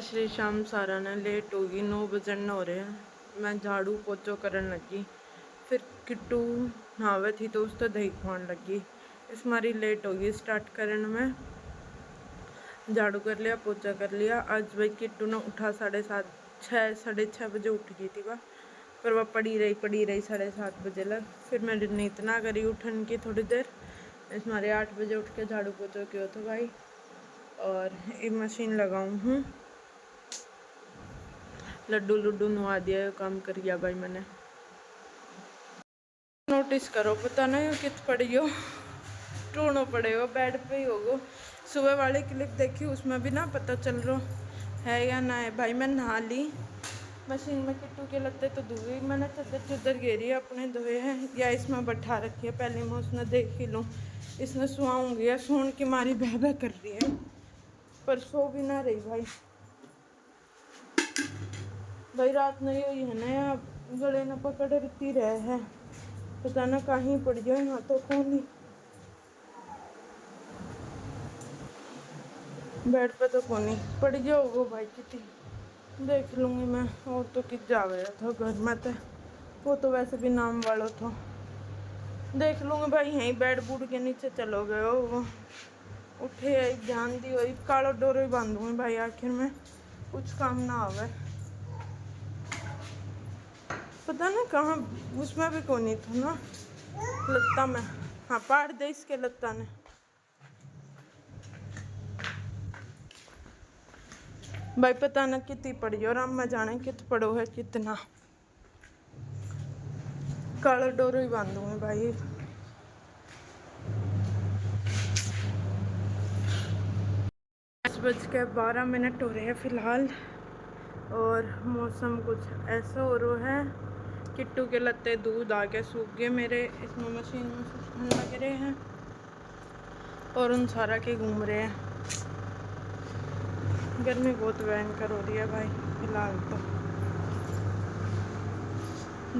श्री शाम सारा ने लेट होगी, 9 बजन हो रहे हैं। मैं झाड़ू पोचो करन लगी, फिर किट्टू नहावे थी तो उसको दही खुआन लगी। इस मारी लेट होगी स्टार्ट करन में। झाड़ू कर लिया, पोचा कर लिया। आज भाई किट्टू ने उठा 6:30 बजे उठ गई थी वह, पर वह पड़ी रही 7:30 बजे लग। फिर मैंने इतना करी उठन की थोड़ी देर, इस मारे 8 बजे उठ के झाड़ू पोछो किया तो भाई। और एक मशीन लगाऊँ हूँ, लड्डू नुआ दिया, काम कर गया भाई मैंने। नोटिस करो, पता नहीं कित पड़ी हो, टूणो पड़ेगा, बेड पे ही होगो। सुबह वाली क्लिप देखी, उसमें भी ना पता चल रहा है या ना है। भाई मैं नहा ली, मशीन में किट्टू के लगते तो धोए, मैंने चद्दर घेरी अपने धोए हैं या इसमें बैठा रखी है। पहले मैं उसने देख ही लूँ, इसने सुहाऊँगी या सोन की मारी बह कर रही है, पर सो भी ना रही भाई रात नहीं हुई है ना, या गले न पकड़ रही रहे है, पता ना कहीं पड़ जाए, यहाँ तो कौन ही बेड पे तो कौन ही पड़ गया होगा भाई, कितनी देख लूँगी मैं। और तो कित जा गया था घर में, तो वो तो वैसे भी नाम वाला था, देख लूँगी भाई। यहीं बेड बूड के नीचे चलो गए हो, वो उठे ध्यान दी वही कालो डोरो ही बांधूंगी भाई, आखिर में कुछ काम ना आवे। पता ना कहाँ, उसमें भी कौन ही था ना, लत्ता में। हाँ पाड़ दे इसके लत्ता ने। भाई पता ना कितनी पड़ी और अम्मा जाने कित पड़ो है कितना, काला डोरो ही बांधूंगी भाई। 10:12 हो रहे हैं फ़िलहाल, और मौसम कुछ ऐसा हो रहा है। किट्टू के लत्ते दूध आके सूख गए मेरे, इसमें मशीन में सूखने लग रहे हैं, और उन सारा के घूम रहे हैं। गर्मी बहुत भयंकर हो रही है भाई फिलहाल तो।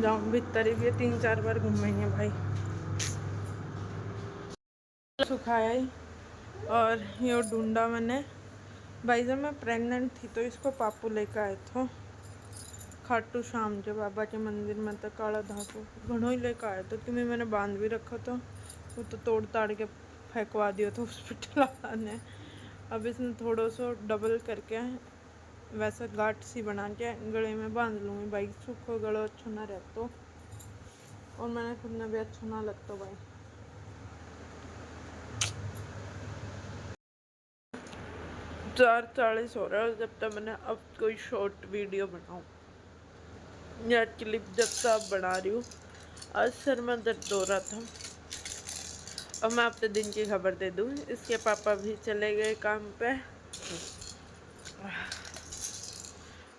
जाऊँ भीतर भी 3-4 बार घूमेंगे भाई। सुखाया ही, और ये ढूंढा मैंने भाई। जब मैं प्रेग्नेंट थी तो इसको पापू लेकर आए थे खाटू श्याम जो बाबा के मंदिर में, तो काला धागो घणो ही लेकर आया था, क्योंकि मैंने बांध भी रखा था, वो तो तोड़ ताड़ के फेंकवा दिया था हॉस्पिटल ने। अब इसने थोड़ा सा डबल करके वैसा गांठ सी बना के गले में बांध लूँगी भाई, सूखो गलो अच्छा ना रहता, और मैंने खुद ने भी अच्छा ना लगता भाई। 4:40 हो रहा है, जब तक मैंने अब कोई शॉर्ट वीडियो बनाऊँ या क्लिप जब तक अब बना रही हूँ। आज सर में दर्द हो रहा था, और मैं अपने दिन की खबर दे दूँ, इसके पापा भी चले गए काम पे,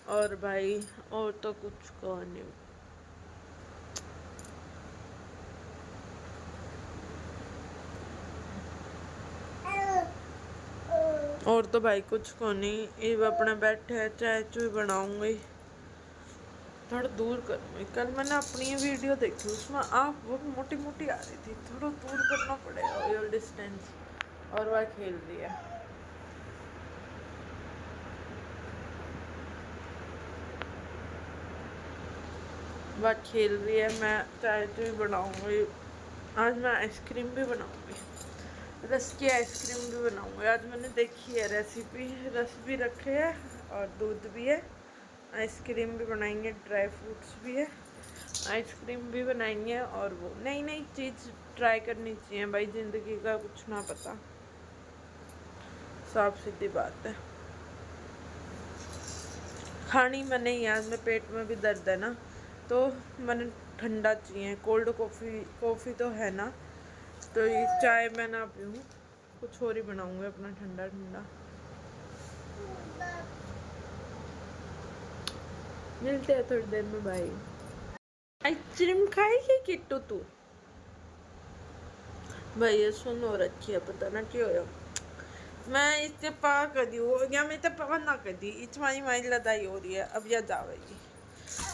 और भाई और तो कुछ कहो नहीं। और तो भाई कुछ को नहीं, ये अपने बैठे चाय चुई बनाऊंगी, थोड़ा दूर करूँगी। कल मैंने अपनी वीडियो देखी, उसमें आप बहुत मोटी मोटी आ रही थी, थोड़ा दूर करना पड़ेगा ये डिस्टेंस। और वह खेल रही है, वह खेल रही है। मैं चाय चुई बनाऊंगी, आज मैं आइसक्रीम भी बनाऊंगी, रस की आइसक्रीम भी बनाऊंगी। आज मैंने देखी है रेसिपी, रस भी रखे है और दूध भी है, आइसक्रीम भी बनाएंगे, ड्राई फ्रूट्स भी है, आइसक्रीम भी बनाएंगे। और वो नई नई चीज़ ट्राई करनी चाहिए भाई, ज़िंदगी का कुछ ना पता, साफ सीधी बात है। खानी मैंने ही, आज में पेट में भी दर्द है ना, तो मैंने ठंडा चाहिए, कोल्ड कॉफ़ी तो है ना, तो ये चाय मैं ना पीऊँ, कुछ और ही बनाऊँगी अपना ठंडा ठंडा। मिलते हैं थोड़ी देर में भाई। आइसक्रीम खाएगी किट्टू तू? भाई ये सुन हो रखी है, पता ना क्यों है। मैं इससे पा कर दी हो या मैं तो पा ना कर दी, इतनी मारी लड़ाई हो रही है, अब यह जावेगी।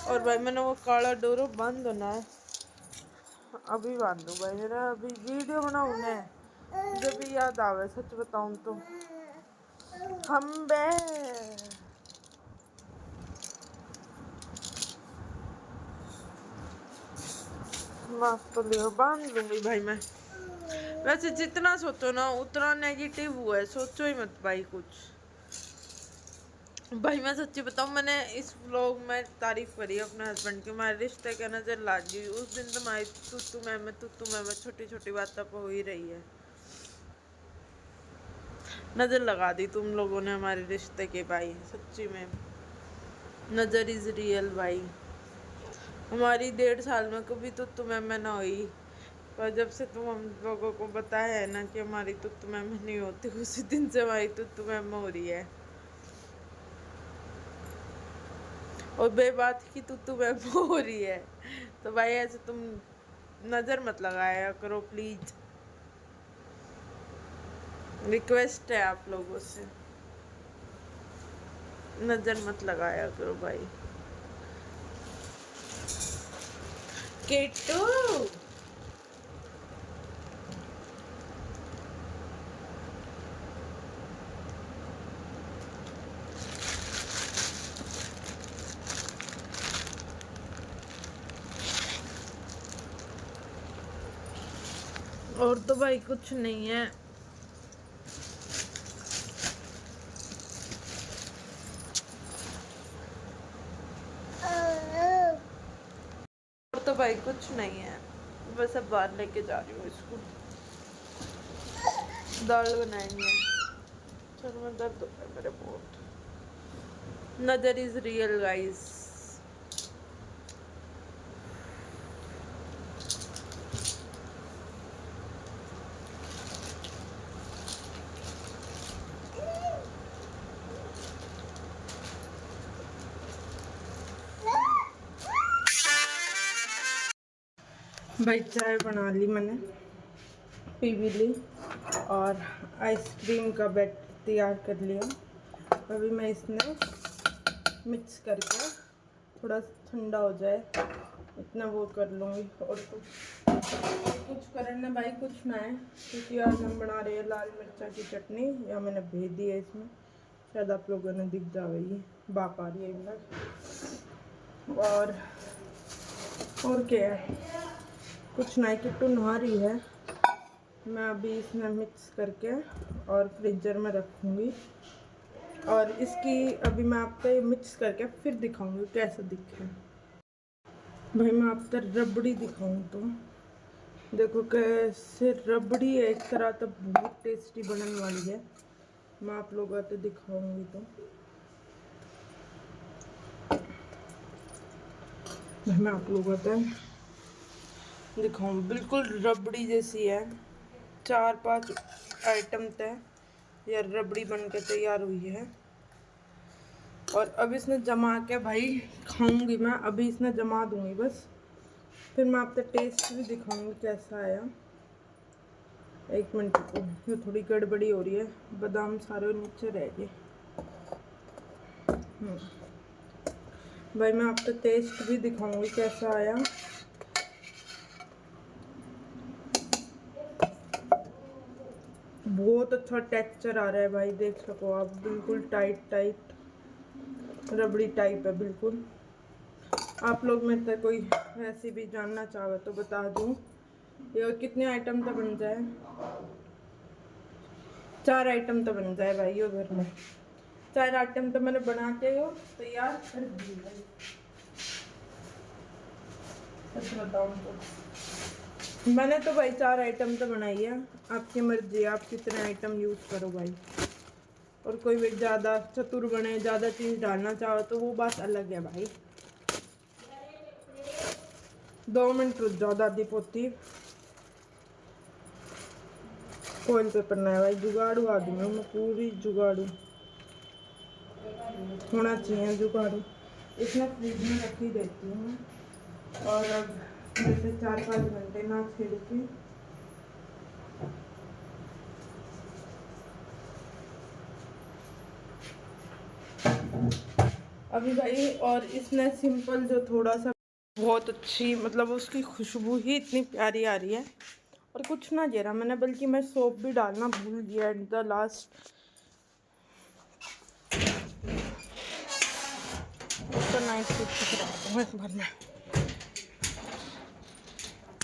और भाई मैंने वो काला डोरो बंद होना है, अभी बांधू भाई, मेरा अभी वीडियो बनाऊँ ने जब भी याद आवे, सच बताऊँ तो। हम बे बात तो लियो, बांध लूंगी भाई मैं। वैसे जितना सोचो ना उतना नेगेटिव हुआ है, सोचो ही मत भाई कुछ। भाई मैं सच्ची बताऊँ, मैंने इस व्लॉग में तारीफ करी अपने हस्बैंड की, हमारे रिश्ते के नज़र लागी। उस दिन तुम्हारी तू मैं छोटी छोटी बातों पर हो ही रही है। नज़र लगा दी तुम लोगों ने हमारे रिश्ते के भाई, सच्ची में नज़र इज़ रियल भाई। हमारी 1.5 साल में कभी मैं ना हुई, पर जब से तुम हम लोगों को बताया है ना कि हमारी मैं नहीं होती, उसी दिन से हमारी मैं हो रही है। और बेबात की मैं हो रही है, तो भाई ऐसे तुम नज़र मत लगाया करो प्लीज़, रिक्वेस्ट है आप लोगों से, नज़र मत लगाया करो भाई। केटू और तो भाई कुछ नहीं है। और तो भाई कुछ नहीं है, बस अब बाहर लेके जा रही हूँ इसको, दाल बनाएंगे। सर में दर्द होता है मेरे बहुत। नजर इज रियल गाइस। भाई चाय बना ली मैंने, पी भी ली, और आइसक्रीम का बैटर तैयार कर लिया। अभी मैं इसमें मिक्स करके थोड़ा ठंडा हो जाए इतना वो कर लूँगी। और कुछ करना भाई कुछ ना है, क्योंकि आज हम बना रहे हैं लाल मिर्चा की चटनी, या मैंने भेज दी है इसमें, शायद आप लोगों ने दिख जाएगी, बाप आ रही है इधर। और क्या है, कुछ ना, किट्टू नहा रही है। मैं अभी इसमें मिक्स करके और फ्रीजर में रखूँगी, और इसकी अभी मैं आपको मिक्स करके फिर दिखाऊंगी कैसा दिखे। भाई मैं आपको रबड़ी दिखाऊं तो देखो कैसे रबड़ी है, एक तरह तो बहुत टेस्टी बनने वाली है। मैं आप लोगों को दिखाऊंगी तो मैं आप लोगों को दिखाऊं, बिल्कुल रबड़ी जैसी है। 4-5 आइटम तय या रबड़ी बन के तैयार हुई है। और अब इसने जमा के भाई खाऊंगी मैं, अभी इसने जमा दूंगी बस, फिर मैं आपको टेस्ट भी दिखाऊंगी कैसा आया। 1 मिनट को, ये थोड़ी गड़बड़ी हो रही है, बादाम सारे नीचे रह गए। भाई मैं आपको टेस्ट भी दिखाऊंगी कैसा आया। बहुत अच्छा टेक्सचर आ रहा है भाई, देख सको आप, बिल्कुल टाइट रबड़ी टाइप है बिल्कुल। आप लोग में से कोई रेसिपी जानना चाहे तो बता दूं। ये कितने आइटम तो बन जाए, 4 आइटम तो बन जाए भाई, यो घर में 4 आइटम तो मैंने बना के हो तैयार कर दी भाई। सच बताऊं तो मैंने तो भाई 4 आइटम तो बनाई है, आपकी मर्जी, आप कितने आइटम यूज़ करो भाई। और कोई भी ज़्यादा चतुर बने, ज़्यादा चीज़ डालना चाहो तो वो बात अलग है भाई। 2 मिनट रुक जाओ दादी पोती, फॉइल पेपर ना है भाई, जुगाड़ू आदमी हूँ मैं, पूरी जुगाड़ू होना चाहिए जुगाड़ू। इसमें फ्रिज में रख ही देती हूँ मैं, और अब जैसे 4-5 घंटे ना छिड़ के अभी भाई। और इसने सिंपल जो थोड़ा सा बहुत अच्छी, मतलब उसकी खुशबू ही इतनी प्यारी आ रही है। और कुछ ना जरा मैंने, बल्कि मैं सोप भी डालना भूल गया एट द लास्ट, तो नाइट सूट भर में।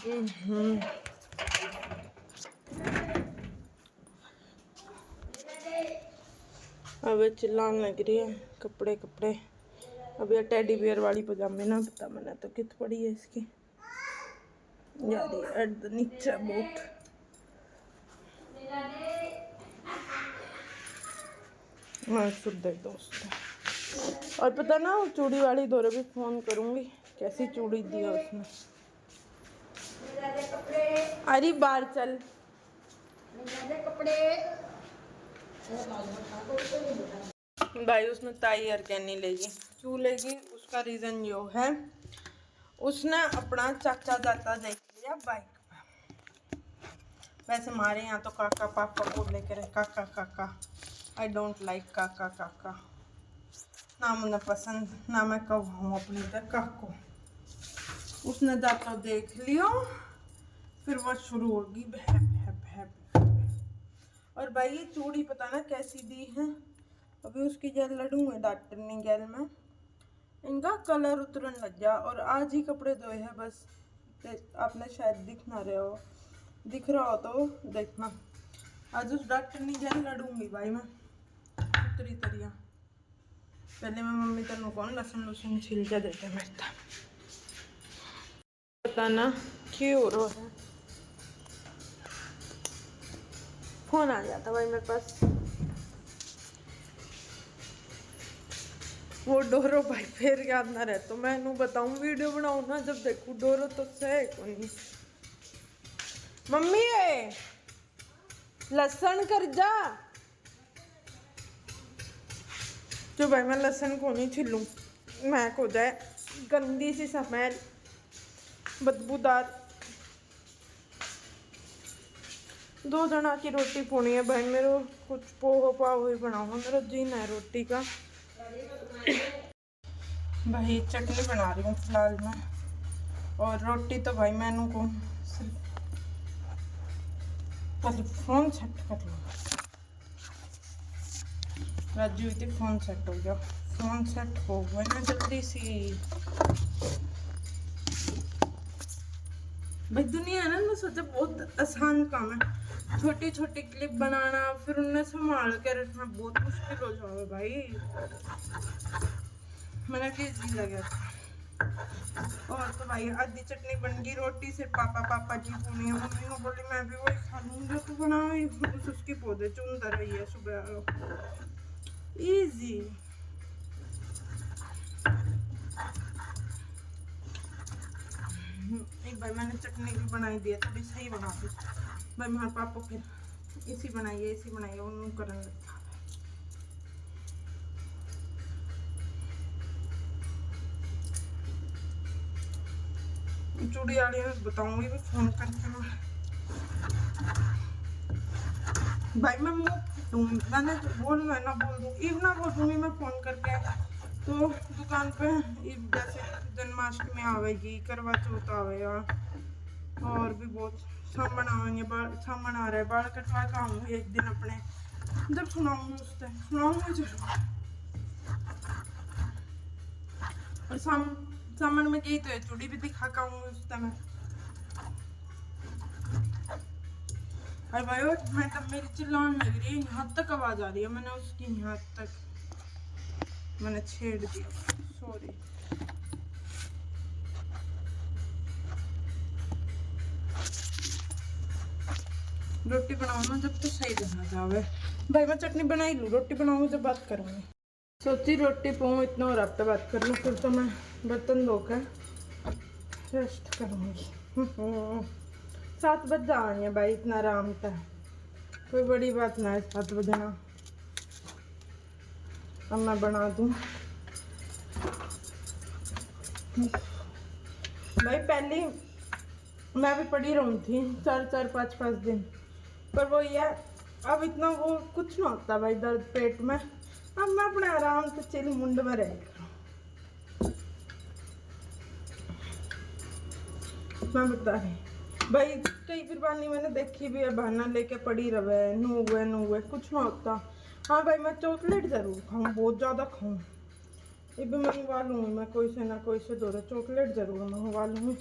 अब चिल्लाने लग रही है कपड़े कपड़े। अब ये टेडी बियर वाली पजामे ना पता मैंने तो कित पड़ी है इसकी यार, एट द नीचे बहुत। मैं शुद्ध दोस्त और पता ना चूड़ी वाली दौरे भी फोन करूंगी, कैसी चूड़ी दी है उसने। अरे बाहर चल भाई, उसने ताई अरकैनी लेगी, क्यों लेगी उसका रीज़न यो है, उसने अपना चाचा जाता देख लिया बाइक पे। वैसे हमारे यहाँ तो काका पापा बोले करे काका काका, आई डोंट लाइक काका काका, ना मुझे पसंद, ना मैं कहूँ अपनी काका को। उसने जाता देख लियो, फिर वो शुरू होगी भै भै भै भै। और भाई ये चूड़ी पता ना कैसी दी है, अभी उसकी जेल लड़ूंगे डॉक्टर ने गैल में, इनका कलर उतरन लग गया और आज ही कपड़े धोए हैं बस। आपने शायद दिख ना रहे हो, दिख रहा हो तो देखना। आज उस डॉक्टर ने गैल लड़ूंगी भाई मैं उतरी तरिया। पहले मैं मम्मी तेन कौन लसन लुसन छिल के देते मेरे था, पता ना क्यों हो रहा है। फोन आ जाता भाई मेरे पास, वो डोरो भाई फिर याद ना रहे तो मैं नू बताऊं वीडियो बनाऊं ना, जब देखूं डोरो तो सही कोई। मम्मी है लसन कर जा, जो भाई मैं लसन को नहीं छिलूं, महक हो जाए गंदी सी स्मेल बदबूदार। 2 जना की रोटी पोनी है भाई, मेरे कुछ पोहो पाव ही बनाऊंगा, मेरा जीना है रोटी का। भाई चटनी बना रही हूँ फिलहाल मैं, और रोटी तो भाई मैनू को पहले फोन सेट कर लो। राजू इतने फोन सेट हो गया, फोन सेट हो गया ना जल्दी सी। भाई दुनिया है ना, मैं सोचा बहुत आसान काम है, छोटी छोटी क्लिप बनाना फिर उन्हें संभाल के रखना बहुत मुश्किल हो जाएगा भाई, मैंने इजी लगा था। और तो भाई आधी चटनी बन गई, रोटी सिर्फ पापा जी पूनी है, मम्मी को बोली मैं भी वही खा लूँगी तो बनाई, उसकी पौधे चुनता रही है सुबह। इजी एक भाई मैंने चटनी भी बनाई दी है, थोड़ी सही बना दी भाई। मेरे पापा फिर इसी बनाइए उन्होंने करने लगता। चूड़ी वाली में बताऊंगी भी फोन करके मैं भाई, मैं मैंने बोल ना बोल दूँ इव ना बोल दूँगी मैं फोन करके, तो दुकान पे इव जैसे जन्माष्टमी आवेगी, करवा चौथ आवेगा, और भी बहुत सामान आवेंगे, सामान आ रहा है, बाल कटवा के आऊँगी एक दिन अपने, जब सुनाऊंगी उस टाइम सुनाऊंगी जरूर। और सामान में गई तो चूड़ी भी दिखा के आऊँगी उस टाइम। अरे भाई मैं तब मेरी चिल्लाने लग रही है, यहाँ तक आवाज आ रही है, मैंने उसकी यहाँ तक मैंने छेड़ दिया, सॉरी। रोटी बनाओ ना जब तो सही बना जावे भाई, मैं चटनी बनाई लूँ, रोटी बनाऊँ जब बात करूँगी। सोची रोटी पाऊँ इतना और अब बात कर लूँ, फिर तो मैं बर्तन धोकर रेस्ट करूँगी। 7 बज जाएंगे भाई, इतना आराम था, कोई बड़ी बात ना है 7 बजना। अब मैं बना दूँ भाई, पहले मैं भी पड़ी रहूँ थी 4-4 5-5 दिन, पर वो ये अब इतना वो कुछ ना होता भाई दर्द पेट में, अब मैं अपने आराम से चिल मुंड में रह मैं बता रही भाई। कई कुर्बानी मैंने देखी भी है, बहाना लेके पड़ी रहे नू हुए कुछ ना होता। हाँ भाई मैं चॉकलेट जरूर खाऊँ, बहुत ज़्यादा खाऊँ, ये भी मंगवा लूँगी मैं कोई से ना कोई से, दो चॉकलेट जरूर मंगवा लूँगी।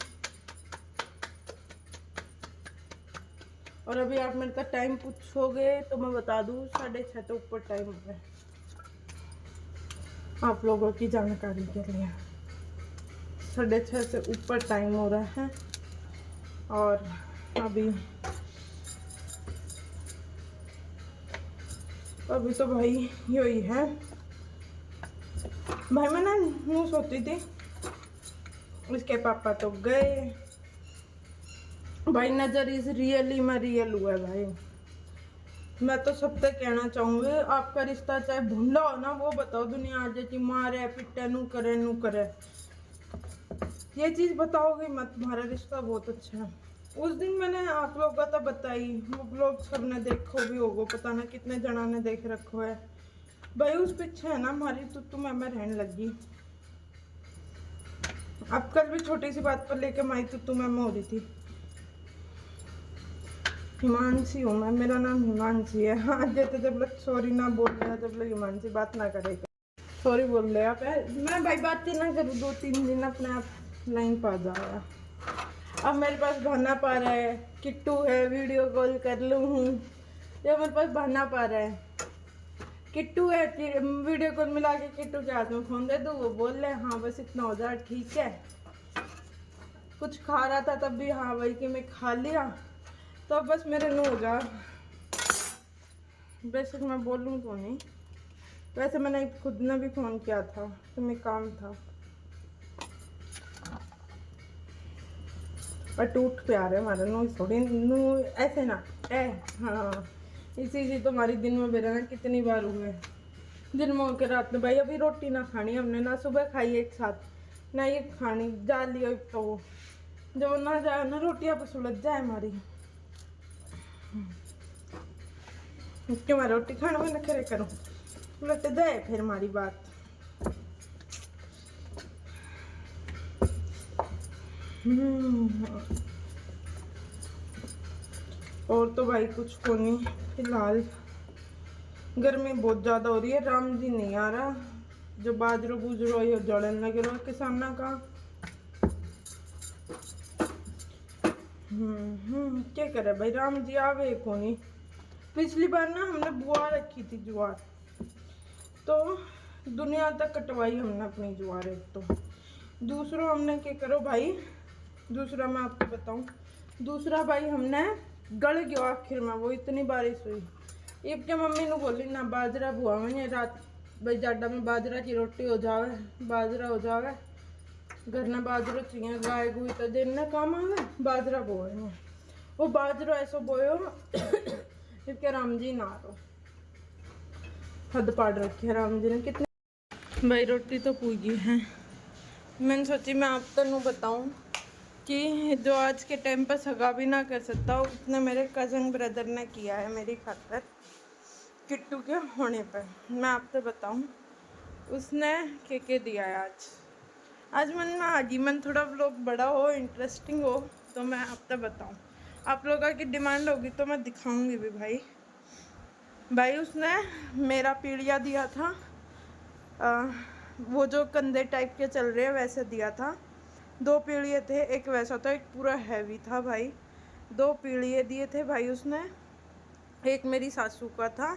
और अभी आप मेरे का टाइम पूछोगे तो मैं बता दूँ 6:30 तो ऊपर टाइम हो गया, आप लोगों की जानकारी के लिए 6:30 से ऊपर टाइम हो रहा है। और अभी तो भाई यही है भाई। मैं ना यूँ सोचती थी, उसके पापा तो गए भाई, नजर इज रियली में रियल हुआ है भाई। मैं तो सबसे कहना चाहूँगी, आपका रिश्ता चाहे भूंडा हो ना, वो बताओ दुनिया आज की मारे पिटे नू करे, ये चीज़ बताओगे मत, तुम्हारा रिश्ता बहुत अच्छा है। उस दिन मैंने आप लोगों का तो बताई, वो ब्लॉग सबने देखो भी होगो, पता ना कितने जना ने देख रखो है भाई। उस पीछे है ना हमारी तुत्तू मैं रहने लगी। अब कल भी छोटी सी बात पर लेके माई तुत्तू मैं हो रही थी। हिमांशी हूँ मैं, मेरा नाम हिमांशी है। हाँ जैसे जब लोग सॉरी ना बोल रहे, जब लोग हिमांशी बात ना करेगा, सॉरी बोल रहे आप। मैं भाई बात ही ना करूँ 2-3 दिन अपने आप लाइन पा जाएगा। अब मेरे पास बहाना पा रहा है, किट्टू है वीडियो कॉल कर लूँ हूँ, ये मेरे पास बहाना पा रहा है। किट्टू है, वीडियो कॉल मिला के किट्टू के हाथ में फ़ोन दे दो, वो बोल रहे हाँ बस इतना हो जाए ठीक है। कुछ खा रहा था तब भी हाँ भाई कि मैं खा लिया, तो बस मेरे नो हो जा। वैसे मैं बोलूँ तो नहीं, वैसे मैंने खुद ने भी फ़ोन किया था तो मैं काम था। और टूट प्यार है हमारा, नो थोड़ी नो ऐसे ना हाँ इसी तो हमारी दिन में बेरा ना कितनी बार हुए, दिन में होकर रात में। भाई अभी रोटी ना खानी हमने, ना सुबह खाई एक साथ, ना ये खानी जा लिया तो जब ना जाए ना रोटियाँ पर सुलझ जाए हमारी। क्यों मैं रोटी खाने में नखरे करूँ, उलट जाए फिर हमारी बात। और तो भाई कुछ को नहीं, फिलहाल गर्मी बहुत ज़्यादा हो रही है। राम जी नहीं आ रहा, जो बाजरो बुजरो ये जड़न लगे रहो किसान का। क्या करे भाई, राम जी आवे को नहीं। पिछली बार ना हमने बुआ रखी थी ज्वार, तो दुनिया तक कटवाई हमने अपनी ज्वार। एक तो दूसरा हमने क्या करो भाई, दूसरा मैं आपको बताऊं, दूसरा भाई हमने गल गया आखिर में, वो इतनी बारिश हुई। इब के मम्मी ने बोली ना बाजरा बुआ में रात भाई जाडा में बाजरा की रोटी हो जावे, बाजरा हो जावे घर ना, बाजरो चाहिए गाय गुई तो दिन ना काम आवे, बाजरा बोए में वो बाजरो ऐसा बोयो इसके राम जी ना रो हद पाड़ रखी है राम जी ने कितनी। भाई रोटी तो पूजी है, मैंने सोची मैं आप तनु बताऊं कि जो आज के टाइम पर सगा भी ना कर सकता, उसने मेरे कज़न ब्रदर ने किया है मेरी खातर किट्टू के होने पर। मैं आपसे बताऊं उसने के दिया है आज मन में आगी, मन थोड़ा व्लॉग बड़ा हो इंटरेस्टिंग हो तो मैं आपसे बताऊं। आप लोगों की डिमांड होगी तो मैं दिखाऊंगी भी भाई उसने मेरा पीढ़िया दिया था, वो जो कंधे टाइप के चल रहे हैं वैसे दिया था। 2 पीढ़िए थे, एक वैसा था एक पूरा हैवी था भाई। 2 पीढ़िए दिए थे भाई उसने, एक मेरी सासू का था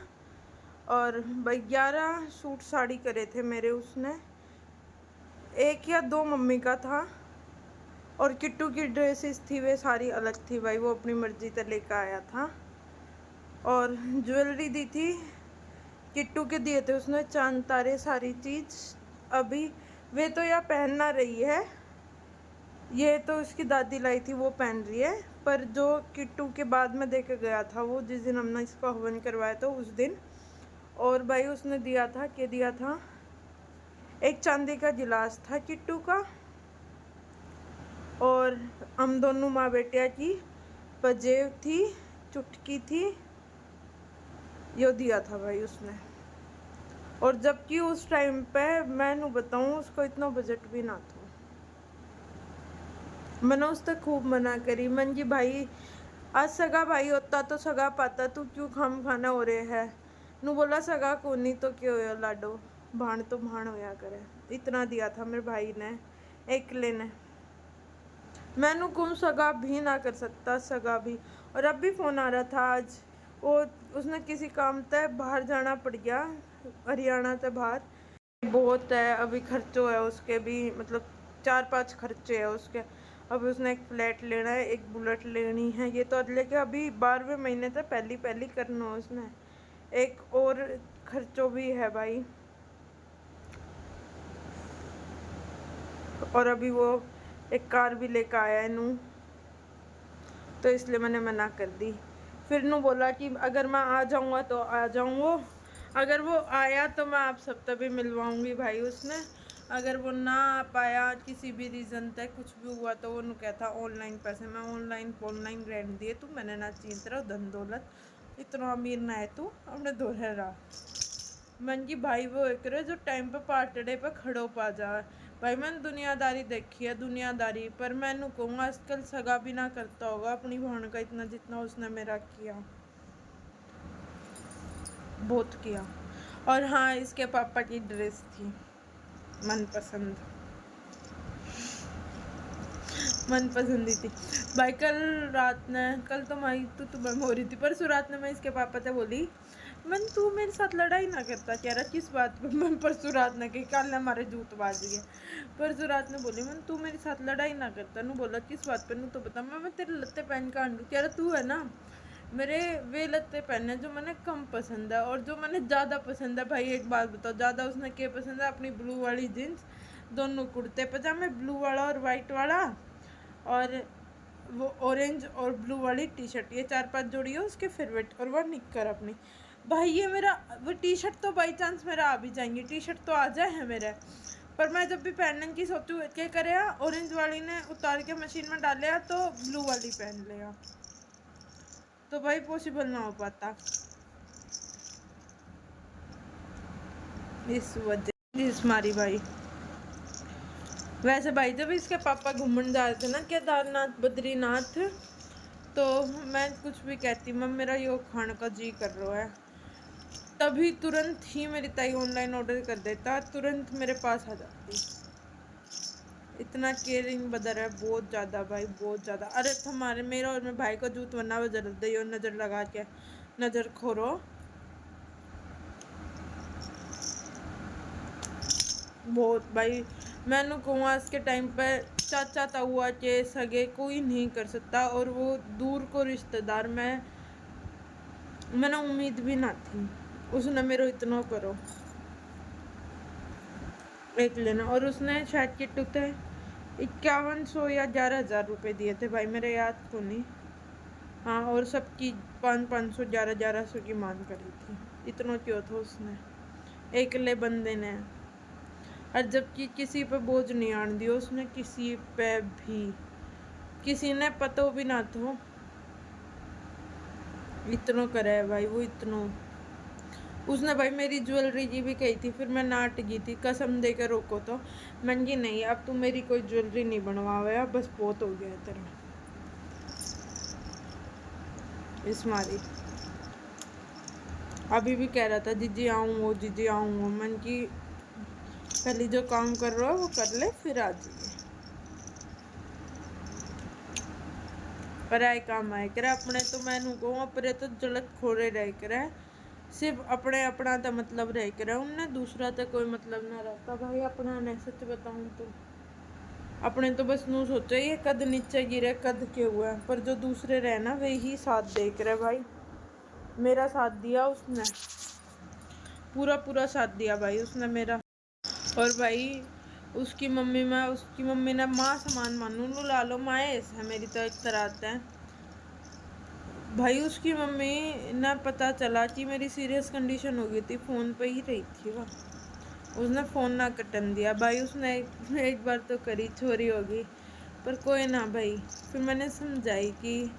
और भाई 11 सूट साड़ी करे थे मेरे उसने, 1 या 2 मम्मी का था। और किट्टू की ड्रेसेस थी वे सारी अलग थी भाई, वो अपनी मर्जी से लेकर आया था। और ज्वेलरी दी थी किट्टू के, दिए थे उसने चांद तारे सारी चीज़। अभी वे तो यह पहन ना रही है, ये तो उसकी दादी लाई थी वो पहन रही है, पर जो किट्टू के बाद में देके गया था वो जिस दिन हमने इसका हवन करवाया था उस दिन। और भाई उसने दिया था क्या दिया था, एक चांदी का गिलास था किट्टू का, और हम दोनों माँ बेटिया की पजेब थी, चुटकी थी, यो दिया था भाई उसने। और जबकि उस टाइम पे मैं बताऊँ उसको इतना बजट भी ना था। मैंने उस तक खूब मना करी, मन जी भाई आज सगा भाई होता तो सगा पाता, तू क्यों खाना हो रहे है नू बोला सगा को नहीं तो क्यों हो लाडो, भाण तो भाण होया करे। इतना दिया था मेरे भाई ने एकले ने, मैनू कौन सगा भी ना कर सकता, सगा भी। और अब भी फ़ोन आ रहा था आज, वो उसने किसी काम तय बाहर जाना पड़ गया, हरियाणा से बाहर। बहुत है अभी, खर्चो है उसके भी, मतलब 4-5 खर्चे है उसके। अभी उसने एक फ्लैट लेना है, एक बुलेट लेनी है, ये तो लेके अभी 12वें महीने तक पहली पहली करना है उसने। एक और खर्चों भी है भाई, और अभी वो एक कार भी लेकर आया है नू, तो इसलिए मैंने मना कर दी। फिर नू बोला कि अगर मैं आ जाऊँगा तो आ जाऊँगा, अगर वो आया तो मैं आप सब तभी मिलवाऊँगी भाई उसने। अगर वो ना आ पाया किसी भी रीज़न तक, कुछ भी हुआ, तो वो नू कहता ऑनलाइन पैसे, मैं ऑनलाइन रहने दिए तू, मैंने ना चीन तेरा धन दौलत, इतना अमीर ना है तू, अपने दोहरे रहा। मन की भाई वो एक रहे जो टाइम पे पार्टडे पे खड़ो पा जा। भाई मैंने दुनियादारी देखी है, दुनियादारी, पर मैंने कहूँगा आजकल सगा भी ना करता होगा अपनी बहन का इतना जितना उसने मेरा किया, बहुत किया। और हाँ, इसके पापा की ड्रेस थी मनपसंद, मनपसंदी थी भाई। कल तो मैं तो तुम्हें हो रही थी, परसों रात ने मैं इसके पापा से बोली, मन तू मेरे साथ लड़ाई ना करता, कह रहा किस बात पे। मैं परसों रात ने कही, कल हमारे जूत बाज गए। परसों रात ने बोली, मन तू मेरे साथ लड़ाई ना करता। नू बोला किस बात पे, नू तो बता। मैं तेरे लत्ते पहन का आंडू, कह रहा तू है ना मेरे वे लत्ते पहने जो मैंने कम पसंद है और जो मैंने ज़्यादा पसंद है। भाई एक बात बताओ, ज़्यादा उसने क्या पसंद है? अपनी ब्लू वाली जीन्स, दोनों कुर्ते पजामे, ब्लू वाला और वाइट वाला, और वो ऑरेंज और ब्लू वाली टी शर्ट, ये 4-5 जोड़ी है उसके फेवरेट, और वह निक्कर अपनी। भाई ये मेरा वो टी शर्ट तो बाई चांस मेरा आ भी जाएंगी, टी शर्ट तो आ जाए है मेरे, पर मैं जब भी पहनने की सोचूँ क्या करे, ऑरेंज वाली ने उतार के मशीन में डाले तो ब्लू वाली पहन लेगा, तो भाई पॉसिबल ना हो पाता इस वजह इस मारी भाई। वैसे भाई जब इसके पापा घूमने जा रहे थे ना केदारनाथ बद्रीनाथ, तो मैं कुछ भी कहती, मम्मी मेरा यो खाने का जी कर रहा है, तभी तुरंत ही मेरी ताई ऑनलाइन ऑर्डर कर देता, तुरंत मेरे पास आ जाती। इतना केयरिंग बदर है, बहुत ज़्यादा भाई, बहुत ज़्यादा। अरे हमारे मेरा और मेरे भाई का जूत वरना वो जरूरत दे और नज़र लगा के नज़र खोरो, बहुत भाई। मैंने कहूँ आज के टाइम पर चाचा ताऊआ के सगे कोई नहीं कर सकता, और वो दूर को रिश्तेदार मैंने उम्मीद भी ना थी उसने मेरे इतना करो एक लेना। और उसने शायद किट्टू थे 5100 या 11,000 रुपये दिए थे भाई, मेरे याद को नहीं। हाँ, और सबकी 500 1100 की मांग करी थी, इतना क्यों था उसने एक ले बंदे ने। और जबकि किसी पे बोझ नहीं आन दिया उसने, किसी पे भी, किसी ने पतो भी ना तो इतना करा है भाई वो, इतना। उसने भाई मेरी ज्वेलरी की भी कही थी, फिर मैं नाट गई थी, कसम दे के रोको तो मैंने की नहीं, अब तू मेरी कोई ज्वेलरी नहीं बनवाया, बस बहुत हो गया तेरा इस मारी। अभी भी कह रहा था जीजी आऊँ, जीजी आऊँ, मन की पहले जो काम कर रहा है वो कर ले, फिर आ जाइए। पर आए काम आए करे अपने, तो मैनू कहूँ अपने तो जलत खोरे रह करे, सिर्फ अपने अपना तो मतलब रह करे, उनने दूसरा तो कोई मतलब ना रहता भाई अपना ने। सच बताऊँ तो अपने तो बस नू सोचा ये कद नीचे गिरे कद के हुआ है, पर जो दूसरे रहे ना वे ही साथ देख रहे भाई। मेरा साथ दिया उसने, पूरा साथ दिया भाई उसने मेरा। और भाई उसकी मम्मी ने माँ समान मानू लो, ला लो माँ है मेरी तो एक तरह है भाई। उसकी मम्मी ने पता चला कि मेरी सीरियस कंडीशन हो गई थी, फ़ोन पे ही रही थी वह, उसने फ़ोन ना कटन दिया भाई। उसने एक बार तो करी, छोरी होगी, पर कोई ना भाई। फिर मैंने समझाई कि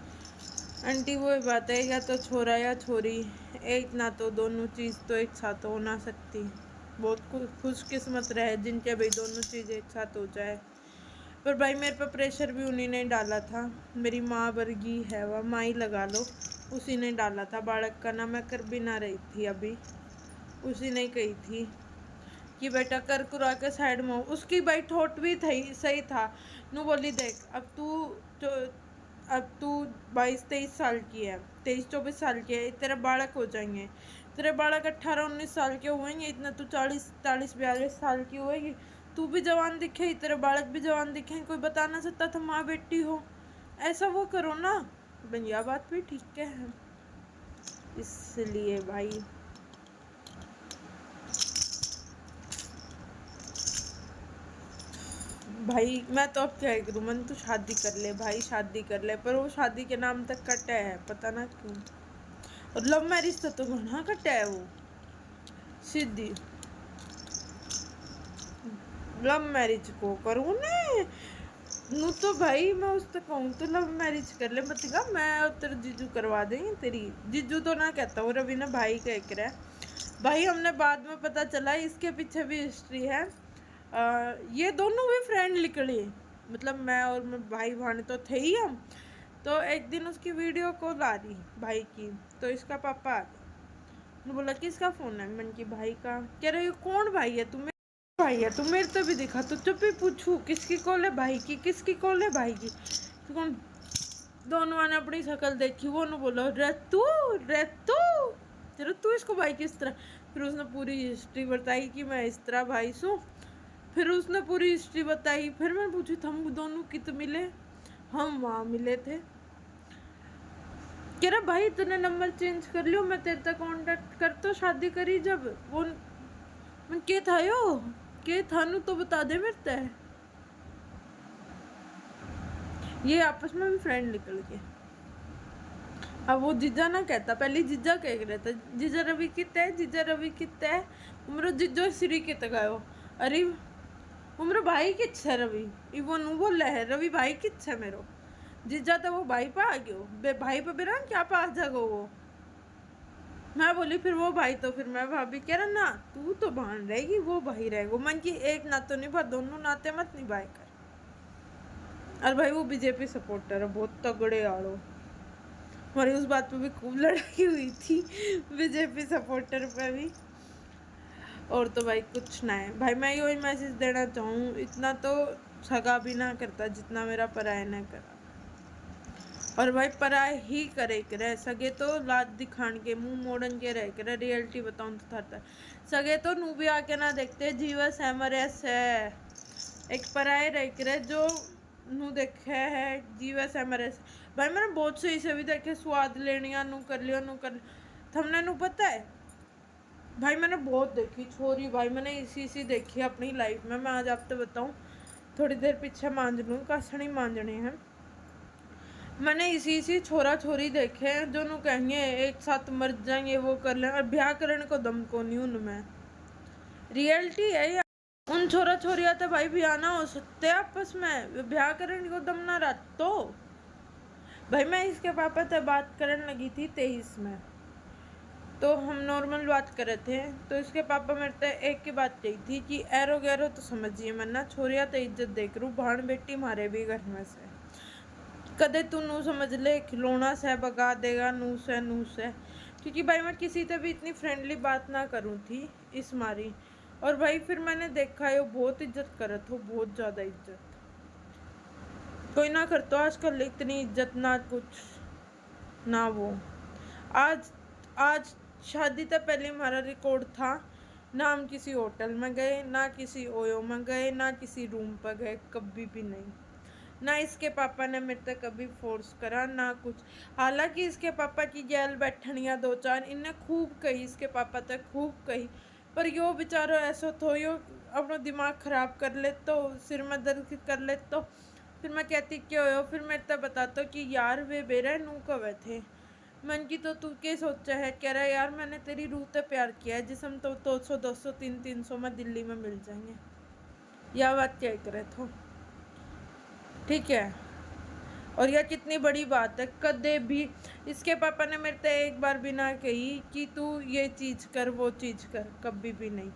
आंटी वो बात है, या तो छोरा या छोरी, एक ना तो दोनों चीज़ तो एक साथ हो ना सकती। बहुत खुशकिस्मत रहे जिनके भाई दोनों चीज़ एक साथ हो जाए। पर भाई मेरे पे प्रेशर भी उन्हीं ने डाला था, मेरी माँ वर्गी है वह, माँ ही लगा लो, उसी ने डाला था। बालक का ना मैं कर भी ना रही थी अभी, उसी ने कही थी कि बेटा कर कुरा के साइड में। उसकी भाई ठोट भी थी, सही था। नू बोली देख अब तू जो अब तू 22-23 साल की है, 23-24 साल की है, तेरे बालक हो जाएंगे, तेरे बालक 18-19 साल के हुएंगे, इतना तू 40-42 साल की होएगी, तू भी जवान दिखे, तेरे बालक भी जवान दिखे, कोई बता ना सकता था माँ बेटी हो। ऐसा वो करो ना। भैया बात भी ठीक है, इसलिए भाई मैं तो अब क्या करूँ, मैंने तो शादी कर ले भाई, शादी कर ले, पर वो शादी के नाम तक कटा है, पता ना क्यों। और लव मैरिज तो घना कटा है वो, सीधी लव मैरिज को करूँ ने नू तो भाई मैं उस तक कहूँ तो लव मैरिज कर ले, बतिका मैं और तेरे जीजू करवा देंगे तेरी। जीजू तो ना कहता हूँ, रवि ने भाई कह कर है भाई। हमने बाद में पता चला इसके पीछे भी हिस्ट्री है। ये दोनों भी फ्रेंड निकले, मतलब मैं और मैं भाई भाने तो थे ही हम। तो एक दिन उसकी वीडियो कॉल आ रही भाई की, तो इसका पापा आ गया, बोला किसका फ़ोन है, मन की भाई का। कह रहे कौन भाई है तुम्हें, भाई है तुम मेरे तो भी दिखा, तो चुप ही पूछू किसकी कॉल है, भाई की, किसकी कॉल है, भाई की। तो कौन, दोनों ने अपनी शक्ल देखी, वो ने बोला रेतू चलो तू इसको भाई किस तरह। फिर उसने पूरी हिस्ट्री बताई कि मैं इस तरह भाई सू। फिर उसने पूरी हिस्ट्री बताई, फिर मैं पूछी हम दोनों कित मिले, हम वहाँ मिले थे। कह रहा भाई तूने नंबर चेंज कर लियो, मैं तेरे तक कॉन्टेक्ट कर तो शादी करी जब वो मैं के था यो के थानू तो बता दे मेरे तय। ये आपस में भी फ्रेंड निकल के। अब वो जीजा ना कहता, पहले जीजा कह रहा था जीजा रवि कित है, जीजा रवि कित है, उम्र जीजो श्री कित गयो। अरे उम्र भाई कित है रवि, वो नु बोल है रवि भाई कित है मेरो। जीजा तो वो भाई पा आ गयो, भाई पे बेरा क्या पा जागो वो। मैं बोली फिर वो भाई, तो फिर मैं भाभी कह रहा ना तू तो बहन रहेगी, वो भाई रहेगा, मन की एक नाते तो निभा, दोनों नाते मत निभाए कर। और भाई वो बीजेपी सपोर्टर है, बहुत तगड़े आड़ो। हमारी उस बात पे भी खूब लड़ाई हुई थी, बीजेपी सपोर्टर पे भी। और तो भाई कुछ ना है भाई, मैं यही मैसेज देना चाहूँ, इतना तो सगा भी ना करता जितना मेरा पराया ना करा। और भाई पराए ही करे करे, सगे तो लात दिखान के मुंह मोड़न के रह करे, रियलिटी बताऊँ तो था सगे तो नू भी आके ना देखते, जीवस है मरेस है। एक पराए रह करे जो नू देखे है जीवस है मरेस। भाई मैंने बहुत सही से भी देखे, स्वाद लेनिया नू कर लियो नू कर, हमने नू पता है भाई मैंने बहुत देखी छोरी, भाई मैंने इसी देखी अपनी लाइफ में। मैं आज आपको बताऊँ, थोड़ी देर पीछे मांझ लूँ, कसनी मांझने हैं। मैंने इसी छोरा छोरी देखे हैं जो नू कहेंगे एक साथ मर जाएंगे, वो कर लें, और ब्याह करने को दम को नहीं उनमें। रियलिटी है यार, उन छोरा छोरिया तो भाई ब्याह ना हो सकते आपस में, ब्याह करने को दम ना रहा तो। भाई मैं इसके पापा से बात करने लगी थी 23 में, तो हम नॉर्मल बात कर रहे थे, तो इसके पापा मेरे से एक की बात कही थी कि एरो गैरो तो समझिए मरना, छोरिया तो इज्जत देख रू, भाण बेटी मारे भी घर में से, कदे तू नू समझ ले खिलौना से भगा देगा नू से। क्योंकि भाई मैं किसी से भी इतनी फ्रेंडली बात ना करूँ थी इस मारी। और भाई फिर मैंने देखा है वो बहुत इज्जत करत हो, बहुत ज़्यादा इज्जत, कोई ना करता आजकल इतनी इज्जत, ना कुछ ना वो। आज शादी से पहले हमारा रिकॉर्ड था ना, हम किसी होटल में गए, ना किसी ओयो में गए, ना किसी रूम पर गए, कभी भी नहीं। ना इसके पापा ने मेरे तक कभी फोर्स करा ना कुछ। हालांकि इसके पापा की गैल बैठनिया 2-4 इनने खूब कही, इसके पापा तक खूब कही, पर यो बेचारो ऐसा थो यो अपना दिमाग ख़राब कर ले तो, सिर में दर्द कर ले तो। फिर मैं कहती क्यों हो, फिर मैं तब बताता कि यार वे बेरा नू कवे थे, मन की तो तू क्या सोचा है। कह रहा है यार मैंने तेरी रूह से प्यार किया है, जिसम तो 200 200 300 में दिल्ली में मिल जाएंगे। यह बात क्या करे तो ठीक है। और यह कितनी बड़ी बात है, कदे भी इसके पापा ने मेरे से एक बार भी ना कही कि तू ये चीज़ कर वो चीज़ कर, कभी भी नहीं।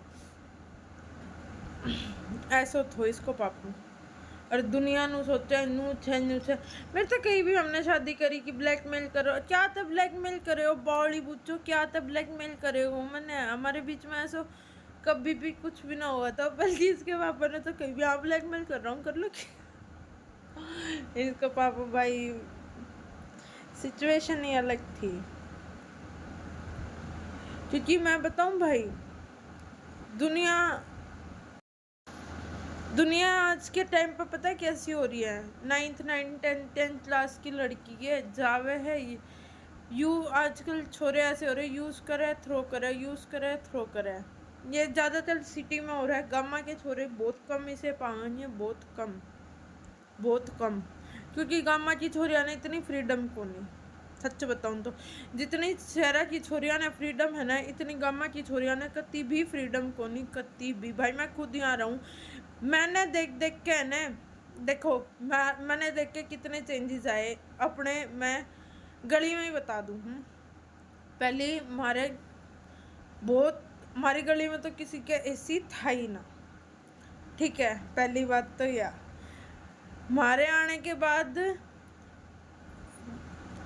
ऐसा थो इसको पापा। और दुनिया नू सोचा नू छे मेरे तो कहीं भी हमने शादी करी कि ब्लैकमेल करो, क्या तो ब्लैकमेल करे हो बॉडी पूछो, क्या तो ब्लैकमेल करे हो। मैंने हमारे बीच में ऐसा कभी भी कुछ भी ना हुआ था, बल्कि इसके पापा ने तो कहीं भी आप ब्लैकमेल कर रहा हूँ कर लो। इसका पापा भाई सिचुएशन ही अलग थी। क्योंकि मैं बताऊं भाई, दुनिया आज के टाइम पे पता है कैसी हो रही है। 9th 9th 10th क्लास की लड़की है जावे है आजकल छोरे ऐसे हो रहे, यूज़ करे थ्रो करे, यूज़ करे थ्रो करे। ये ज़्यादातर सिटी में हो रहा है। गामा के छोरे बहुत कम इसे पाएंगे, बहुत कम। क्योंकि गामा की छोरिया ने इतनी फ्रीडम को नहीं, सच बताऊं तो जितनी शहरा की छोरिया ने फ्रीडम है ना, इतनी गामा की छोरिया ने कति भी फ्रीडम को नहीं, कति भी। भाई मैं खुद यहाँ रहा हूँ, मैंने देख के ना, देखो मैंने देख के कितने चेंजेस आए अपने। मैं गली में ही बता दूँ, पहले हमारी गली में तो किसी के एसी था ही ना, ठीक है। पहली बात तो यह, हमारे आने के बाद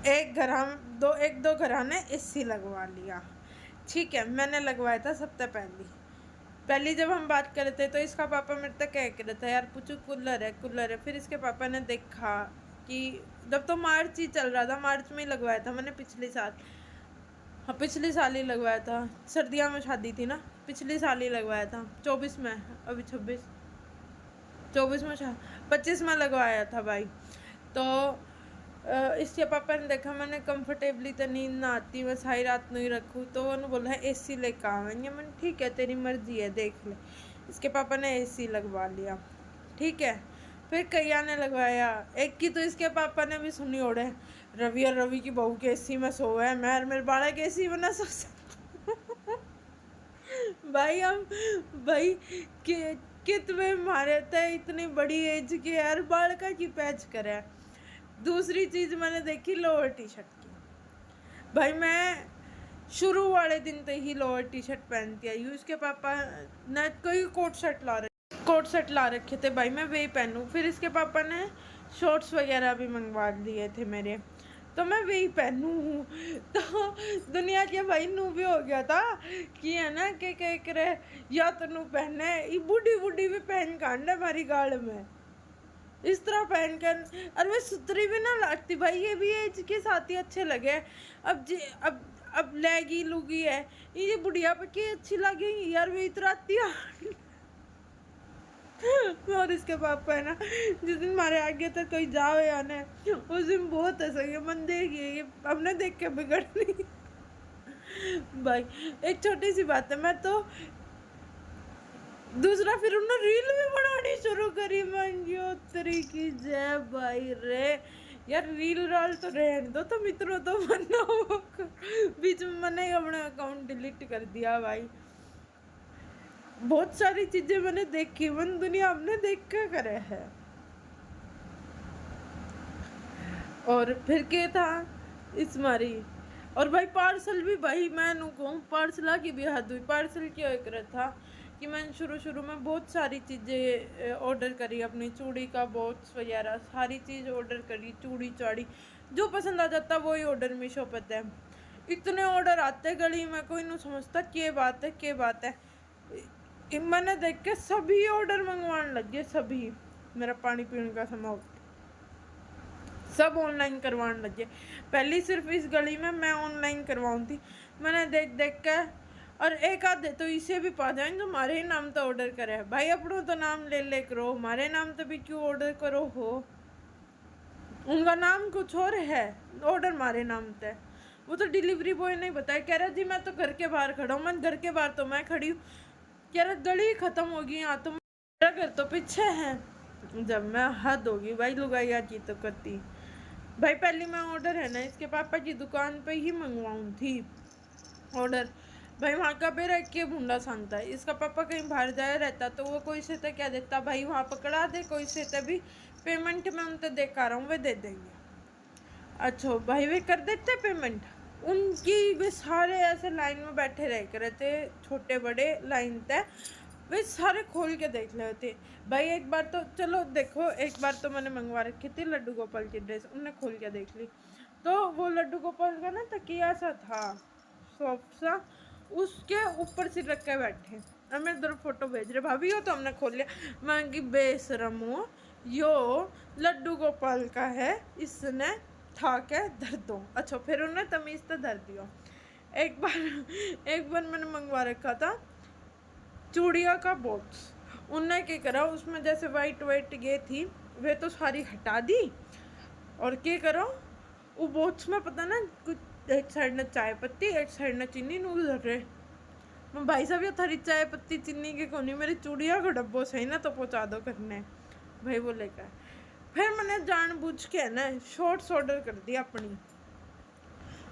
एक दो घर ने एसी लगवा लिया, ठीक है। मैंने लगवाया था सबसे पहली जब हम बात कर रहे थे तो इसका पापा मेरे तक कह रहा था, यार पूछू कूलर है। फिर इसके पापा ने देखा कि जब तो मार्च ही चल रहा था, मार्च में ही लगवाया था मैंने पिछले साल ही लगवाया था। सर्दियों में शादी थी ना, पिछले साल ही लगवाया था 24 में, अभी 24 में 25 में लगवाया था भाई। तो इसके पापा ने देखा मैंने कंफर्टेबली तो नींद ना आती, मैं सारी रात नहीं रखूँ, तो उन्होंने बोला है एसी लेकर आवेंगे। मैंने ठीक है तेरी मर्जी है, देख ले। इसके पापा ने एसी लगवा लिया, ठीक है। फिर कैया ने लगवाया एक की, तो इसके पापा ने भी सुनी ओढ़े, रवि की बहू के एसी में सोए है, मैं मेरे बाड़ा के एसी में ना सो सकता। भाई कित में मारे थे इतनी बड़ी एज के, यार बालका की पैच करे। दूसरी चीज़ मैंने देखी लोअर टी शर्ट की। भाई मैं शुरू वाले दिन तो ही लोअर टी शर्ट पहनती आई हूँ। इसके पापा ने कोई कोट सेट ला रखे थे, भाई मैं वही पहनूँ। फिर इसके पापा ने शॉर्ट्स वगैरह भी मंगवा दिए थे मेरे, तो मैं वही पहनूँ। तो दुनिया के भाई नू भी हो गया था कि है ना के कह करे या तो नू पहने, ये बूढ़ी भी पहन कांडे हमारी गाड़ में इस तरह पहन कर। और मैं सुतरी भी ना लगती भाई, ये भी एज के साथ ही अच्छे लगे। अब लेगी लुगी है, ये बुढ़िया पे की अच्छी लगेगी यार, वे इतना आती है। और इसके पापा है ना, जिस दिन हमारे आगे तक कोई जाओ या ना, उस दिन बहुत हंसेंगे, मन देखिए हमने देख के बिगड़नी। भाई एक छोटी सी बात है, मैं तो दूसरा फिर उन्होंने रील भी बनानी शुरू करी। मंजो तेरी की जय भाई रे, यार रील तो रहने दो, तो मित्रों तो बनाओ। बीच में मैंने अपना अकाउंट डिलीट कर दिया भाई। बहुत सारी चीजें मैंने देखी, मन दुनिया हमने देख के करे है। और फिर क्या था इस मारी, और भाई पार्सल भी, भाई मैं कहूँ पार्सल की भी हद हुई। पार्सल क्या एक था कि मैंने शुरू में बहुत सारी चीज़ें ऑर्डर करी, अपनी चूड़ी का बॉक्स वगैरह सारी चीज़ ऑर्डर करी, चूड़ी चाड़ी जो पसंद आ जाता वही ऑर्डर मीशो पे थे। इतने ऑर्डर आते गली में, कोई नहीं समझता क्या बात है। मैंने देख के सभी ऑर्डर मंगवाने लग गए, सभी। मेरा पानी पीने का समय सब ऑनलाइन करवाने लगे। पहले सिर्फ इस गली में मैं ऑनलाइन करवाऊँ थी, मैंने देख के, और एक आधे तो इसे भी पा जाए जो हमारे ही नाम तो ऑर्डर करे है। भाई अपनों तो नाम ले करो, हमारे नाम तो भी क्यों ऑर्डर करो हो। उनका नाम कुछ और है, ऑर्डर हमारे नाम पे। वो तो डिलीवरी बॉय नहीं बताया, कह रहा जी मैं तो घर के बाहर खड़ा हूँ। मैं घर के बाहर तो मैं खड़ी हूँ, कह रहा गली खत्म होगी यहाँ तो, मेरा घर तो पीछे है। जब मैं हद होगी भाई लुगाइया की तो करती। भाई पहले मैं ऑर्डर है ना इसके पापा की दुकान पे ही मंगवाऊँ थी ऑर्डर। भाई वहाँ का पे रख के भूडा सांता है। इसका पापा कहीं बाहर जाया रहता तो वो कोई से तो क्या देता, भाई वहाँ पकड़ा दे, कोई से तो भी पेमेंट मैं उनसे देखा रहा हूँ वे दे देंगे। अच्छा भाई वे कर देते पेमेंट उनकी, वे सारे ऐसे लाइन में बैठे रह कर थे, छोटे बड़े लाइन थे, वे सारे खोल के देख रहे थे। भाई एक बार तो चलो देखो, एक बार तो मैंने मंगवा रखी थी लड्डू गोपाल की ड्रेस, उन्हें खोल के देख ली तो वो लड्डू गोपाल का ना तकिया सा था सॉफ्ट सा, उसके ऊपर सिर रख के बैठे और मेरे तरफ फोटो भेज रहे भाभी हो, तो हमने खोल लिया। मैं कि बेशरम हो, यो लड्डू गोपाल का है, इसने था क्या धर दो। अच्छा फिर उन्हें तमीज़ तो धर दिया। एक बार मैंने मंगवा रखा था चूड़िया का बॉक्स। उनने क्या करा, उसमें जैसे वाइट वाइट ये थी वे तो सारी हटा दी, और क्या करो वो बॉक्स में पता ना कुछ एक साइड ने चाय पत्ती एक साइड ने चीनी नूल धर रहे। मैं भाई साहब ये थारी चाय पत्ती चीनी के कोनी मेरी चूड़िया का डब्बो सही ना तो पहुँचा दो करने। भाई बोले क्या, फिर मैंने जानबूझ के ना शॉर्ट्स ऑर्डर कर दी, अपनी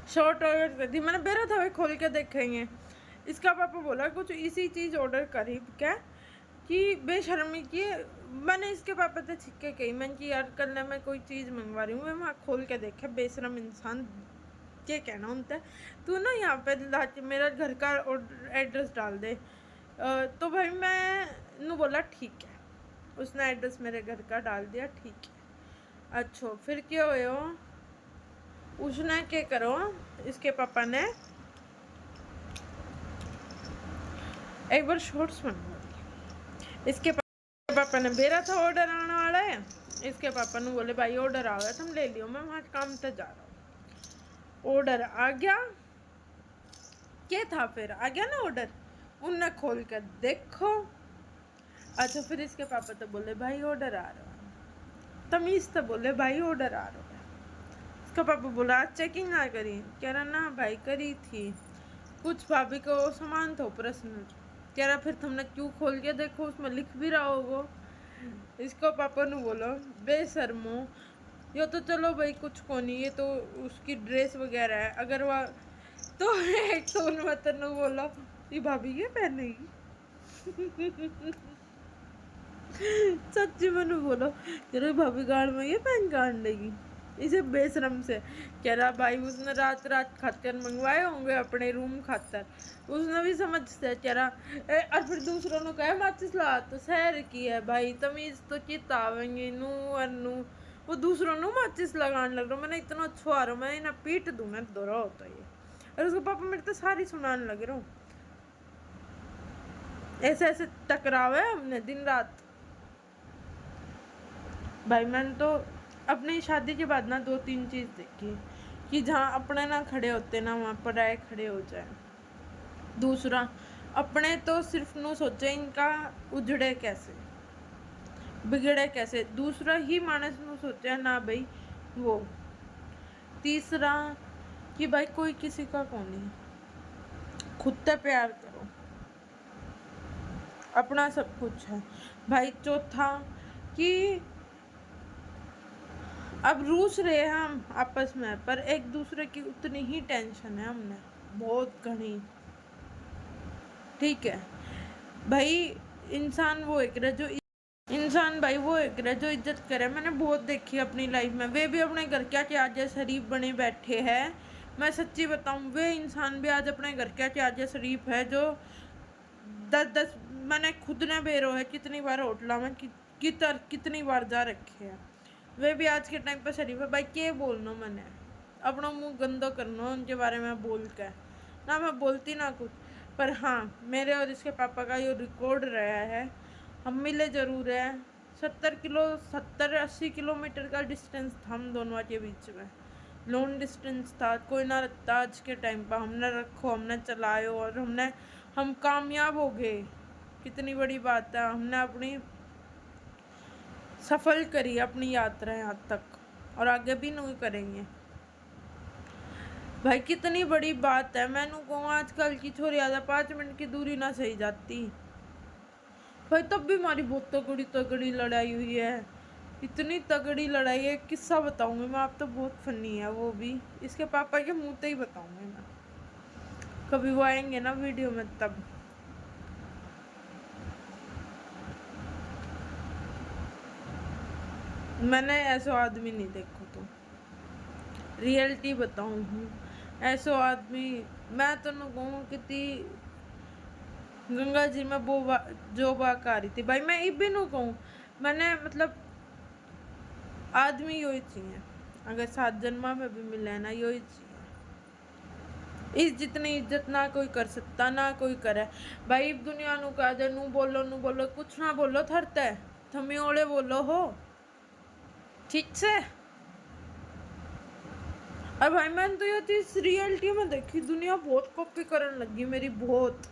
शॉर्ट ऑर्डर कर दी। मैंने बेरा था भाई खोल के देखेंगे। इसका पापा बोला कुछ इसी चीज़ ऑर्डर करी क्या कि बेशर्मी की। मैंने इसके पापा से छिक्के कही, मैंने कि यार कल मैं कोई चीज़ मंगवा रही हूँ, मैं वहाँ खोल के देखा बेशरम इंसान क्या कहना उनसे, तू ना यहाँ पे मेरा घर का एड्रेस डाल दे। तो भाई मैं नू बोला ठीक है, उसने एड्रेस मेरे घर का डाल दिया, ठीक है। अच्छा फिर क्या हो, उसने क्या करो, इसके पापा ने एक बार शॉर्ट्स मंगवा दिए। इसके पापा ने बेरा था ऑर्डर आने वाला है, इसके पापा ने बोले भाई ऑर्डर आ गया तुम ले लियो, मैं वहाँ काम से जा रहा हूँ। ऑर्डर आ गया, क्या था फिर आ गया ना ऑर्डर, उनने खोल कर देखो। अच्छा फिर इसके पापा तो बोले भाई ऑर्डर आ रहा है, तमीज़ तो बोले भाई ऑर्डर आ रहा है। इसका पापा बोला आज चेकिंग ना करी, कह रहा ना भाई करी थी, कुछ भाभी को सामान था पर्सनल, कह रहा फिर तुमने क्यों खोल के देखो उसमें लिख भी रहा होगा। इसको पापा ने बोलो बेशर्मो, यो तो चलो भाई कुछ को नहीं, ये तो उसकी ड्रेस वगैरह है, अगर वह तो एक तो उन्हें बोला ये भाभी ये पहनेगी। सच्ची मैंने बोलो तेरे भाभी गाड़ में ये पहन गाड़ लेगी इसे बेशरम से। कह रहा भाई उसने रात रात खातर मंगवाए होंगे अपने रूम खातर, उसने भी समझ से कह रहा। और फिर दूसरों ने कहा माचिस ला तो शहर की है भाई, तमीज़ तो चित आवेंगे नू और नू, वो दूसरों ने माचिस लगाने लग रहा। मैंने इतना छुआ रहा, मैं ना पीट दूँ मैं दोहरा होता ये। और उसके पापा मेरे तो सारी सुनाने लगे रहो, ऐसे ऐसे टकरावे हमने दिन रात। भाई मैंने तो अपनी शादी के बाद ना 2-3 चीज़ देखी कि जहाँ अपने ना खड़े होते ना वहाँ पर आए खड़े हो जाए। दूसरा अपने तो सिर्फ नू सोचे इनका उजड़े कैसे बिगड़े कैसे, दूसरा ही मानस नू सोचे ना भाई वो। तीसरा कि भाई कोई किसी का कौन नहीं, खुद से प्यार करो, अपना सब कुछ है भाई। चौथा कि अब रूस रहे हम आपस में, पर एक दूसरे की उतनी ही टेंशन है हमने, बहुत घनी, ठीक है भाई। इंसान वो एक रहे जो भाई वो एक रहे जो इज्जत करे। मैंने बहुत देखी अपनी लाइफ में, वे भी अपने घर क्या क्या आज शरीफ बने बैठे हैं। मैं सच्ची बताऊं वे इंसान भी आज अपने घर क्या क्या आज शरीफ है जो 10 मैंने खुद ने बेरो है कितनी बार होटला में कितनी बार जा रखे हैं, वे भी आज के टाइम पर शरीफ है भाई। क्या बोलना मैंने अपना मुंह गंदा करना उनके बारे में बोल के, ना मैं बोलती ना कुछ, पर हाँ मेरे और इसके पापा का ये रिकॉर्ड रहा है। हम मिले ज़रूर है, 70-80 किलोमीटर का डिस्टेंस था हम दोनों के बीच में, लॉन्ग डिस्टेंस था, कोई ना रखता आज के टाइम पर। हमने रखो, हमने चलायो और हम कामयाब हो गए, कितनी बड़ी बात है। हमने अपनी सफल करी अपनी यात्रा यहाँ तक, और आगे भी नहीं करेंगे भाई, कितनी बड़ी बात है। मैं कहूँ आजकल की छोरी आधा 5 मिनट की दूरी ना सही जाती भाई, तब भी हमारी बहुत तगड़ी लड़ाई हुई है, इतनी तगड़ी लड़ाई है। किस्सा बताऊंगी मैं, आप तो बहुत फनी है वो भी, इसके पापा के मुंह से ही बताऊंगी मैं, कभी वो आएंगे ना वीडियो में तब। मैंने ऐसा आदमी नहीं देखो तो रियलिटी बताऊँ हूँ, ऐसा आदमी मैं तो न कहूँ कितनी गंगा जी में जो बाक आ रही थी भाई, मैं ये भी न कहूँ मैंने मतलब आदमी यो ही चाहिए, अगर 7 जन्मा में भी मिले ना यो ही चाहिए। इस जितनी इज्जत ना कोई कर सकता ना कोई करे भाई। दुनिया नू कह दे नू बोलो कुछ ना बोलो थरते थमी ओले बोलो हो ठीक से। और भाई मैंने तो ये चीज़ रियलिटी में देखी, दुनिया बहुत कॉपी करने लगी मेरी, बहुत।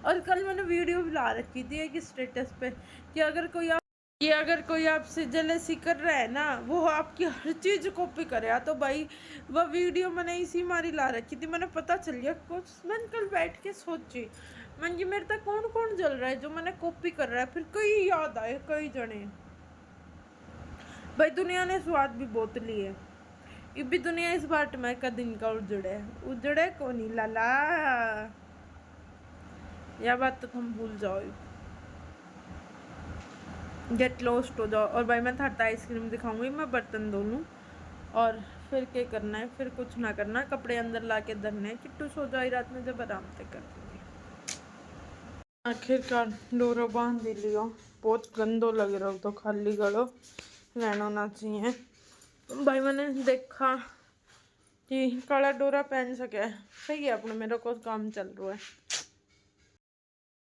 और कल मैंने वीडियो भी ला रखी थी एक स्टेटस पे कि अगर कोई आपसे जेलसी कर रहा है ना, वो आपकी हर चीज़ कॉपी करे। तो भाई वह वीडियो मैंने इसी मारी ला रखी थी, मैंने पता चल गया कुछ। मैंने कल बैठ के सोची, मैं कि मेरे तक कौन कौन जल रहा है जो मैंने कॉपी कर रहा है। फिर कई याद आए, कई जने। भाई दुनिया ने स्वाद भी बहुत लिए, ये भी दुनिया इस बाट में का दिन का उजड़े को नहीं लाला। यह बात तो तुम भूल जाओ, गेट लॉस्ट हो जाओ। और भाई मैं था आइसक्रीम दिखाऊंगी, मैं बर्तन धो लूँ और फिर क्या करना है, फिर कुछ ना करना, कपड़े अंदर ला के धरने। किट्टू सो जाए रात में, जब आराम से कर दूँगी। आखिरकार डोरा बांध लियो, बहुत गंदो लग रहा हो तो खाली गलो रहना ना चाहिए। भाई मैंने देखा कि काला डोरा पहन सके, सही है अपने, मेरा को काम चल रहा है।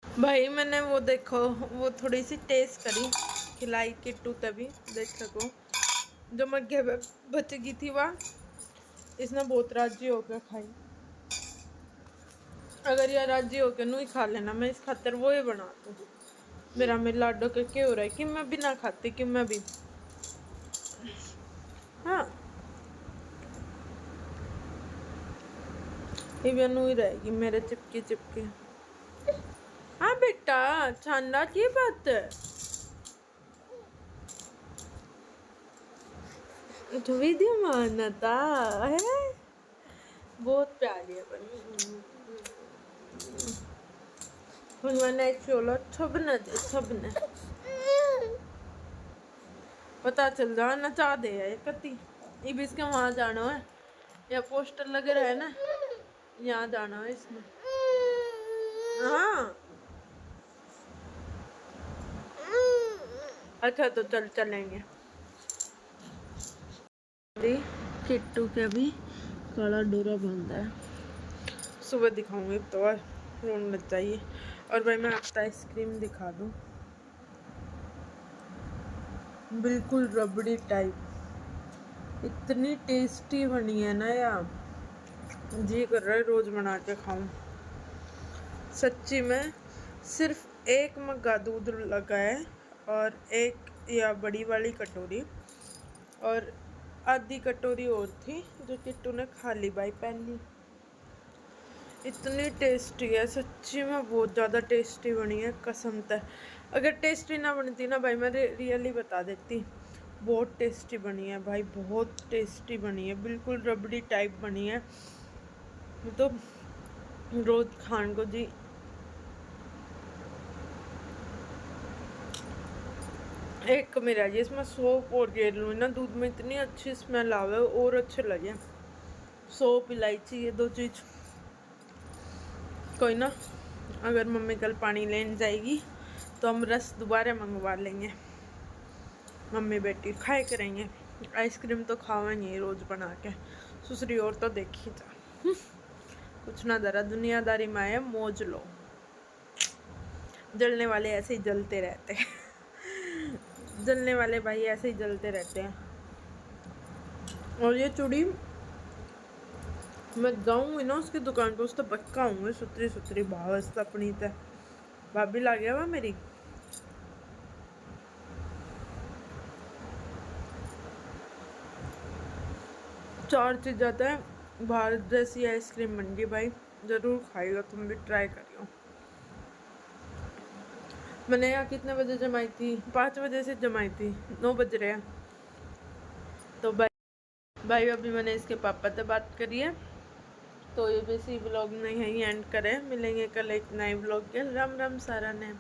भाई मैंने वो देखो, वो थोड़ी सी टेस्ट करी, खिलाई किट्टू तभी देख सको। जो मग्गे बच गई थी वह इसने बहुत राजी होकर खाई। अगर यह राजी होकर नहीं खा लेना, मैं इस खातर वो ही बना दूँ। मेरा में लाडो के क्या हो रहा है कि मैं भी ना खाती, कि मैं भी, हाँ ये नू ही रहेगी मेरे चिपके चिपके। हाँ बेटा छाना की बात है, तो वीडियो मानता है, बहुत प्यारी है मैंने चलो छबने पता चल जा नचा दे है कति। ये भी इसके वहाँ जाना है, या पोस्टर लगे रहे ना, यहाँ जाना है इसमें। हाँ अच्छा तो चलेंगे। किट्टू के भी काला डोरा बांधा है, सुबह दिखाऊंगी तो रोने लग जाइए। और भाई मैं आपको आइसक्रीम दिखा दूँ, बिल्कुल रबड़ी टाइप, इतनी टेस्टी बनी है ना यार, जी कर रहा है रोज बना के खाऊं। सच्ची में सिर्फ एक मग्गा दूध लगा है और एक या बड़ी वाली कटोरी और आधी कटोरी और थी जो किट्टू ने खा ली भाई पहली। इतनी टेस्टी है सच्ची में, बहुत ज़्यादा टेस्टी बनी है कसम से। अगर टेस्टी ना बनती ना भाई मैं रियली बता देती, बहुत टेस्टी बनी है भाई, बहुत टेस्टी बनी है, बिल्कुल रबड़ी टाइप बनी है। तो रोज खान को जी। एक मेरा जी इसमें सोप और गेर लूँ ना, दूध में इतनी अच्छी स्मेल आवे और अच्छे लगे। सोप इलायची ये दो चीज़, कोई ना अगर मम्मी कल पानी लेने जाएगी तो हम रस दोबारा मंगवा लेंगे, मम्मी बेटी खाए करेंगे। आइसक्रीम तो खावेंगे रोज़ बना के, दूसरी और तो देखी जा। कुछ ना जरा दुनियादारी में आए मौज लो, जलने वाले ऐसे ही जलते रहते हैं। जलने वाले भाई ऐसे ही जलते रहते हैं। और ये चूड़ी मैं जाऊँगी ना उसकी दुकान पे, उस तो पक्का आऊँगी सुतरी सुतरी भाव अपनी तो भाभी ला गया वह मेरी। चार चीज़ जाता है भारत जैसी आइसक्रीम बन गई भाई, ज़रूर खाएगा, तुम भी ट्राई करियो। मैंने यहाँ कितने बजे जमाई थी, 5 बजे से जमाई थी, 9 बज रहे हैं। तो भाई अभी मैंने इसके पापा से बात करी है, तो ये भी इसी ब्लॉग में यहीं एंड करें। मिलेंगे कल एक नए ब्लॉग के। राम राम सारा ने।